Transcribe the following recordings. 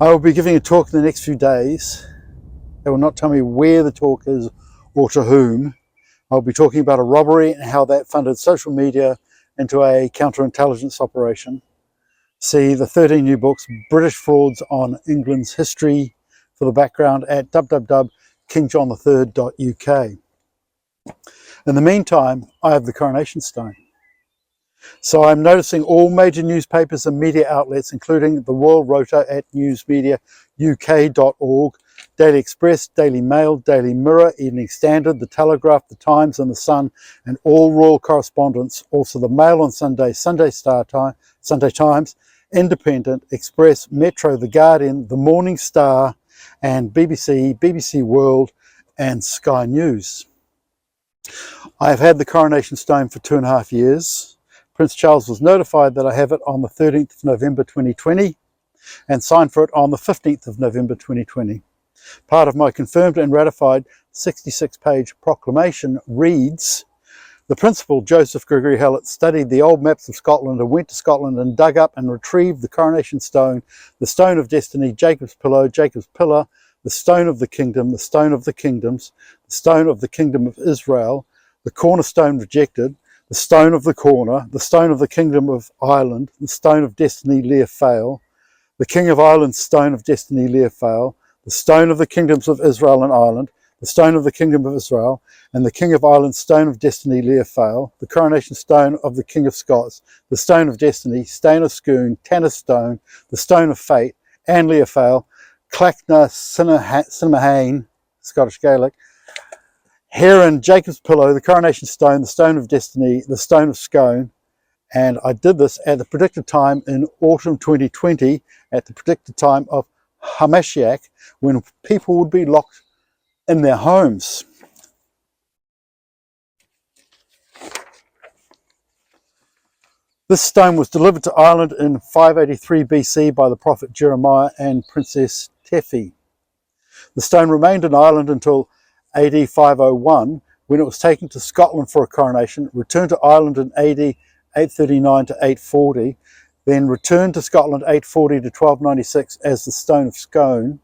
I will be giving a talk in the next few days. They will not tell me where the talk is or to whom. I'll be talking about a robbery and how that funded social media into a counterintelligence operation. See the 13 new books, British Frauds on England's History, for the background at www.kingjohn3rd.uk. In the meantime, I have the Coronation Stone. So I'm noticing all major newspapers and media outlets, including the Royal Rota at newsmediauk.org, Daily Express, Daily Mail, Daily Mirror, Evening Standard, The Telegraph, The Times and The Sun, and all royal correspondence, also the Mail on Sunday, Sunday Times, Independent, Express, Metro, The Guardian, The Morning Star, and BBC, BBC World, and Sky News. I have had the Coronation Stone for 2.5 years. Prince Charles was notified that I have it on the 13th of November 2020 and signed for it on the 15th of November 2020. Part of my confirmed and ratified 66-page proclamation reads, "The Principal, Joseph Gregory Hallett, studied the old maps of Scotland and went to Scotland and dug up and retrieved the Coronation Stone, the Stone of Destiny, Jacob's Pillow, Jacob's Pillar, the Stone of the Kingdom, the Stone of the Kingdoms, the Stone of the Kingdom of Israel, the Cornerstone Rejected, the Stone of the Corner, the Stone of the Kingdom of Ireland, the Stone of Destiny, Lear Fail, the King of Ireland's Stone of Destiny, Lear Fail, the Stone of the Kingdoms of Israel and Ireland, the Stone of the Kingdom of Israel, and the King of Ireland's Stone of Destiny, Lear Fail, the Coronation Stone of the King of Scots, the Stone of Destiny, Stane of Scone, Tannis Stone, the Stone of Fate, and Lear Fail, Clachna Cinnamahane, Scottish Gaelic, Heron, Jacob's Pillow, the Coronation Stone, the Stone of Destiny, the Stone of Scone." And I did this at the predicted time in autumn 2020, at the predicted time of Hamashiach, when people would be locked in their homes. This stone was delivered to Ireland in 583 BC by the prophet Jeremiah and Princess Tefi. The stone remained in Ireland until AD 501, when it was taken to Scotland for a coronation, returned to Ireland in AD 839 to 840, then returned to Scotland 840 to 1296 as the Stone of Scone,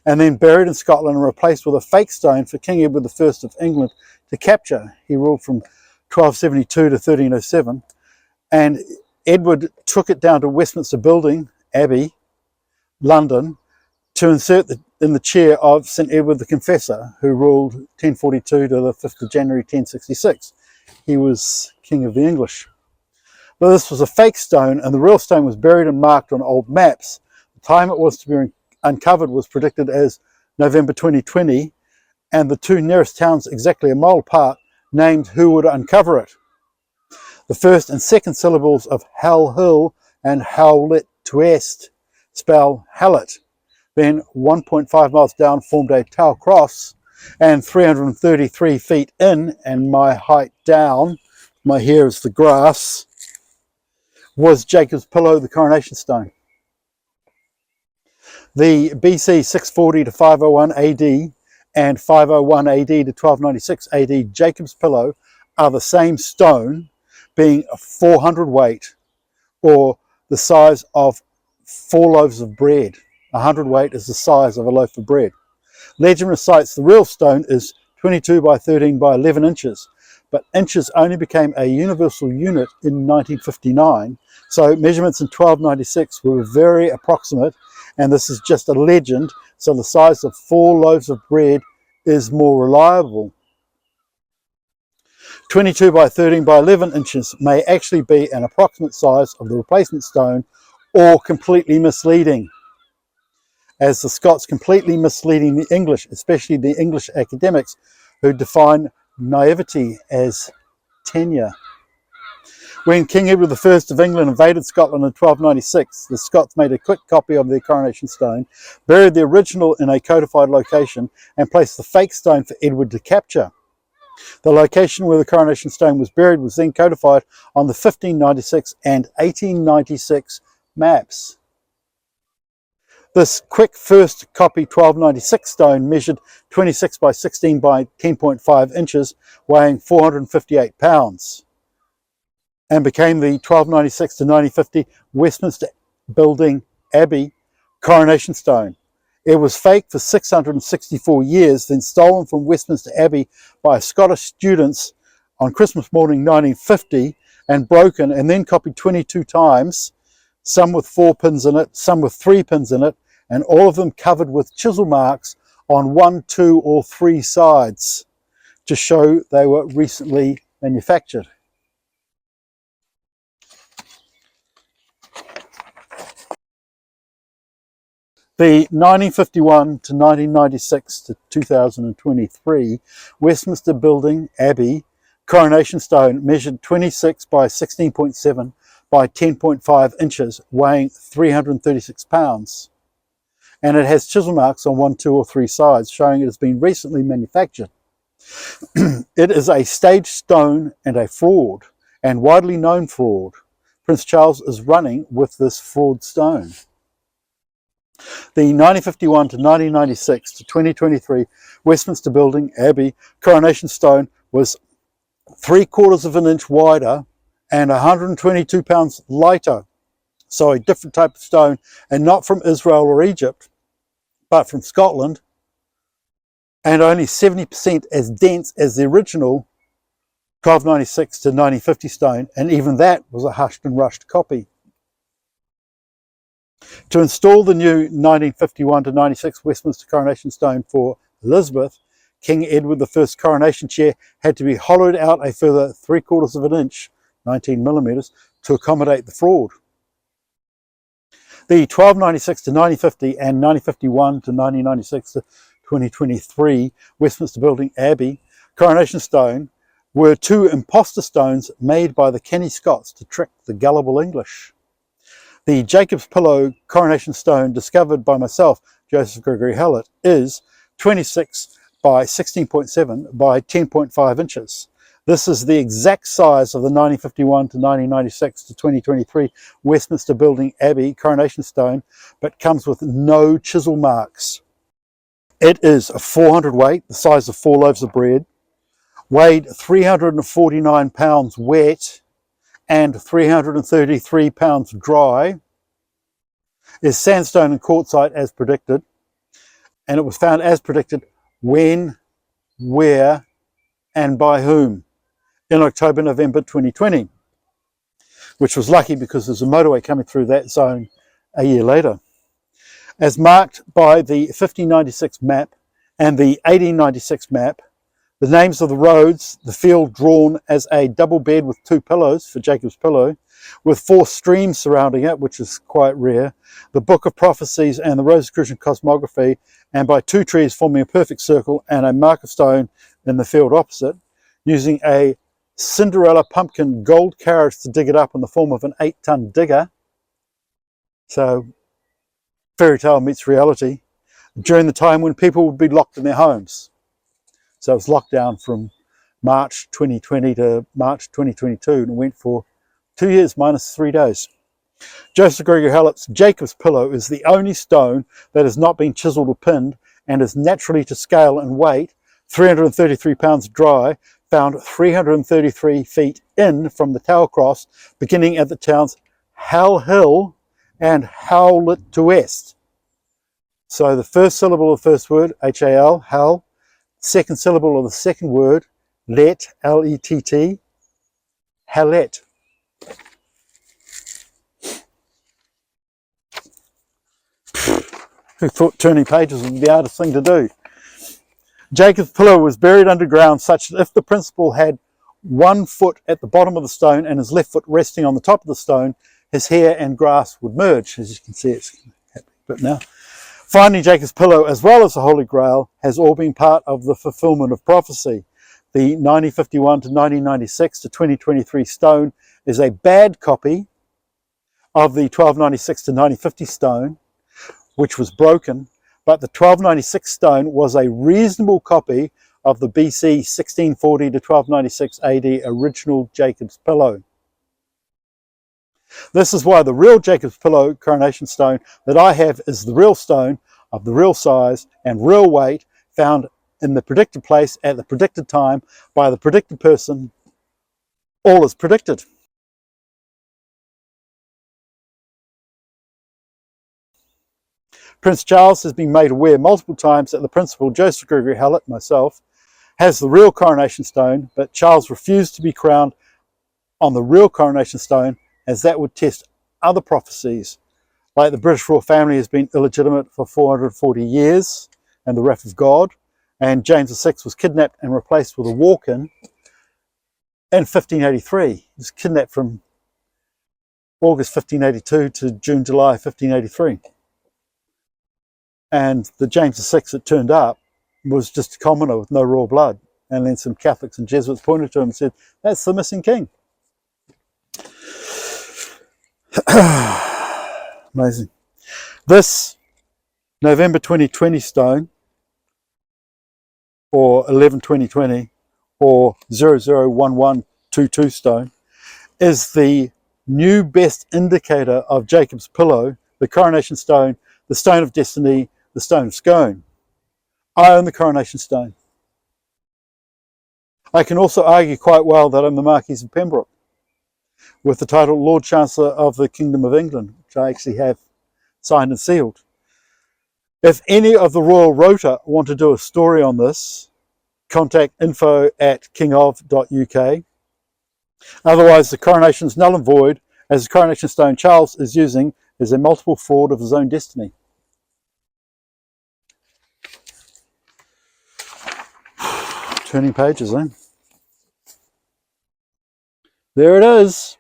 and then buried in Scotland and replaced with a fake stone for King Edward I of England to capture. He ruled from 1272 to 1307, and Edward took it down to Westminster Building, Abbey, London, to insert in the chair of St Edward the Confessor, who ruled 1042 to the 5th of January 1066. He was King of the English. But this was a fake stone, and the real stone was buried and marked on old maps. The time it was to be uncovered was predicted as November 2020, and the two nearest towns exactly a mile apart named who would uncover it. The first and second syllables of Hal Hill and Howlet Tuest spell Hallett. Then 1.5 miles down formed a Tower Cross, and 333 feet in, and my height down, my hair is the grass, was Jacob's Pillow, the Coronation Stone. The BC 640 to 501 AD and 501 AD to 1296 AD Jacob's Pillow are the same stone, being 400 weight, or the size of 4 loaves of bread. 100 weight is the size of a loaf of bread. Legend recites the real stone is 22 by 13 by 11 inches, but inches only became a universal unit in 1959, so measurements in 1296 were very approximate, and this is just a legend, so the size of 4 loaves of bread is more reliable. 22 by 13 by 11 inches may actually be an approximate size of the replacement stone, or completely misleading, as the Scots completely misleading the English, especially the English academics who define naivety as tenure. When King Edward I of England invaded Scotland in 1296, the Scots made a quick copy of their Coronation Stone, buried the original in a codified location, and placed the fake stone for Edward to capture. The location where the Coronation Stone was buried was then codified on the 1596 and 1896 maps. This quick first copy 1296 stone measured 26 by 16 by 10.5 inches, weighing 458 pounds, and became the 1296 to 1950 Westminster Building Abbey Coronation Stone. It was faked for 664 years, then stolen from Westminster Abbey by Scottish students on Christmas morning 1950 and broken and then copied 22 times, some with 4 pins in it, some with 3 pins in it, and all of them covered with chisel marks on 1, 2 or 3 sides to show they were recently manufactured. The 1951 to 1996 to 2023 Westminster Building Abbey Coronation Stone measured 26 by 16.7 by 10.5 inches, weighing 336 pounds. And it has chisel marks on 1, 2 or 3 sides, showing it has been recently manufactured. It is a staged stone and a fraud, and widely known fraud. Prince Charles is running with this fraud stone. The 1951 to 1996 to 2023 Westminster Building Abbey Coronation Stone was 3/4 of an inch wider and 122 pounds lighter. So a different type of stone, and not from Israel or Egypt, but from Scotland, and only 70% as dense as the original 1296 to 1950 stone, and even that was a hushed and rushed copy. To install the new 1951 to 96 Westminster Coronation Stone for Elizabeth, King Edward I's coronation chair had to be hollowed out a further 3/4 of an inch, 19 millimeters, to accommodate the fraud. The 1296 to 1950 and 1951 to 1996 to 2023 Westminster Building Abbey Coronation Stone were 2 imposter stones made by the canny Scots to trick the gullible English. The Jacob's Pillow Coronation Stone discovered by myself, Joseph Gregory Hallett, is 26 by 16.7 by 10.5 inches. This is the exact size of the 1951 to 1996 to 2023 Westminster Building Abbey Coronation Stone, but comes with no chisel marks. It is a 400 weight, the size of 4 loaves of bread, weighed 349 pounds wet and 333 pounds dry, is sandstone and quartzite as predicted, and it was found as predicted when, where, and by whom in October, November 2020, which was lucky because there's a motorway coming through that zone a year later. As marked by the 1596 map and the 1896 map, the names of the roads, the field drawn as a double bed with 2 pillows for Jacob's Pillow, with 4 streams surrounding it, which is quite rare, the Book of Prophecies and the Rosicrucian Cosmography, and by 2 trees forming a perfect circle and a mark of stone in the field opposite, using a Cinderella pumpkin gold carriage to dig it up in the form of an 8-ton digger. So fairy tale meets reality, during the time when people would be locked in their homes. So it was locked down from March 2020 to March 2022 and went for 2 years minus 3 days. Joseph Gregory Hallett's Jacob's Pillow is the only stone that has not been chiseled or pinned and is naturally to scale and weight, 333 pounds dry, found 333 feet in from the Tower Cross, beginning at the towns Hal Hill and Howlet to west. So the first syllable of the first word, H-A-L, Hal, second syllable of the second word, let, L-E-T-T, Hallett. Who thought turning pages would be the hardest thing to do? Jacob's Pillow was buried underground such that if the principal had 1 foot at the bottom of the stone and his left foot resting on the top of the stone, his hair and grass would merge. As you can see, it's happening a bit now. Finding Jacob's Pillow, as well as the Holy Grail, has all been part of the fulfillment of prophecy. The 1951 to 1996 to 2023 stone is a bad copy of the 1296 to 1950 stone, which was broken, but the 1296 stone was a reasonable copy of the BC 1640 to 1296 AD original Jacob's Pillow. This is why the real Jacob's Pillow coronation stone that I have is the real stone of the real size and real weight, found in the predicted place at the predicted time by the predicted person. All is predicted. Prince Charles has been made aware multiple times that the Principal, Joseph Gregory Hallett, myself, has the real coronation stone, but Charles refused to be crowned on the real coronation stone, as that would test other prophecies, like the British royal family has been illegitimate for 440 years, and the wrath of God, and James VI was kidnapped and replaced with a walk-in in 1583. He was kidnapped from August 1582 to June, July 1583. And the James VI that turned up was just a commoner with no royal blood. And then some Catholics and Jesuits pointed to him and said, that's the missing king. Amazing. This November 2020 stone, or 11-2020, or 001122 stone, is the new best indicator of Jacob's pillow, the coronation stone, the stone of destiny, the stone of Scone. I own the coronation stone. I can also argue quite well that I'm the Marquis of Pembroke, with the title Lord Chancellor of the Kingdom of England, which I actually have signed and sealed. If any of the Royal Rota want to do a story on this, contact info@kingof.uk. Otherwise, the coronation is null and void, as the coronation stone Charles is using is a multiple fraud of his own destiny. Turning pages, eh? There it is,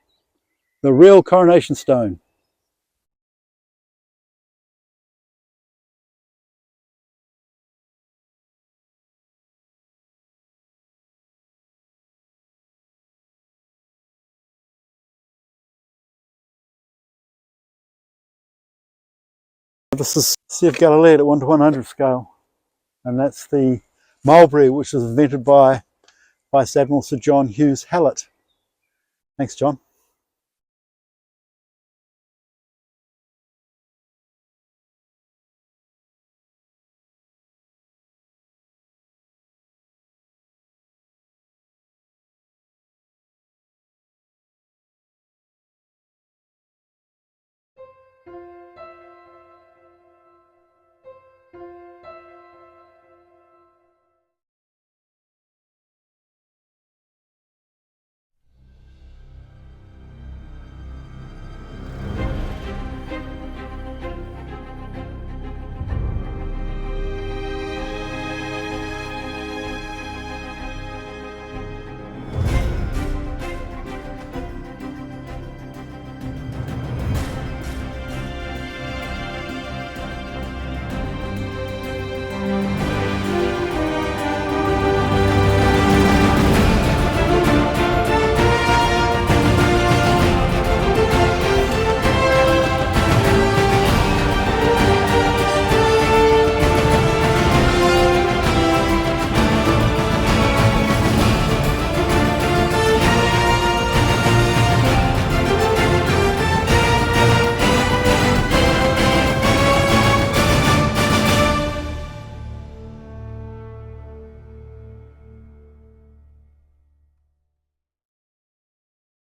the real coronation stone. This is Sea of Galilee at 1:100 scale, and that's the mulberry which was invented by Vice Admiral Sir John Hughes Hallett. Thanks, John.